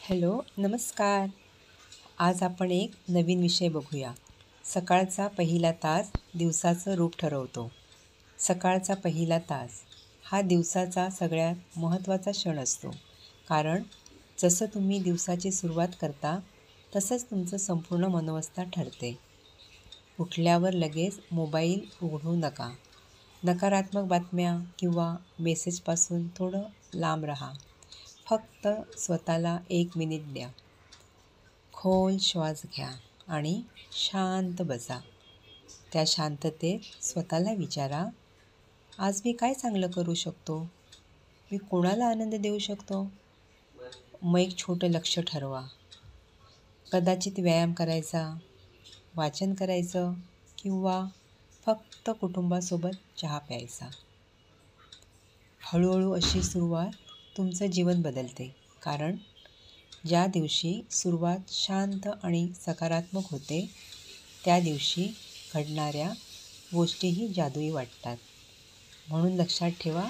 Hello, नमस्कार. आज आपण एक नवीन विषय बघूया. सकाळचा पहिला तास दिवसाचं रूप ठरवतो. सकाळचा पहिला तास हा दिवसाचा सगळ्यात महत्त्वाचा क्षण असतो. कारण जसं तुम्ही दिवसाची सुरुवात करता, तसंच तुमचं संपूर्ण मनोवस्था ठरते. उठल्यावर लगेच मोबाईल उघडू नका. नकारात्मक बातम्या किंवा मेसेजपासून थोडं लांब राहा. फक्त स्वतःला 1 मिनिट द्या. खोल श्वास घ्या आणि शांत बसा. त्या शांततेत स्वतःला विचारा, आज मी काय चांगलं करू शकतो? मी कोणाला आनंद देऊ शकतो? मग एक छोटं लक्ष्य ठरवा. कदाचित व्यायाम करायचा, वाचन करायचं किंवा फक्त कुटुंबासोबत चहा प्यायचा. हळूहळू अशी सुरुवात तुमचं जीवन बदलते. कारण ज्या दिवशी सुरुवात शांत आणि सकारात्मक होते, त्या दिवशी घडणाऱ्या गोष्टीही जादुई वाटतात. म्हणून लक्षात ठेवा,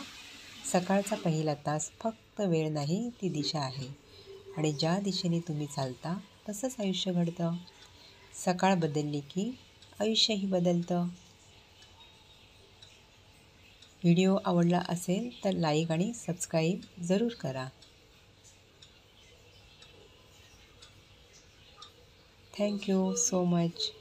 सकाळचा पहिला तास फक्त वेळ नाही, ती दिशा आहे. आणि ज्या दिशेने तुम्ही चालता, तसंच आयुष्य घडतं. सकाळ बदलली की आयुष्यही बदलतं. व्हिडिओ आवडला असेल तर लाईक आणि सबस्क्राईब जरूर करा. Thank you so much.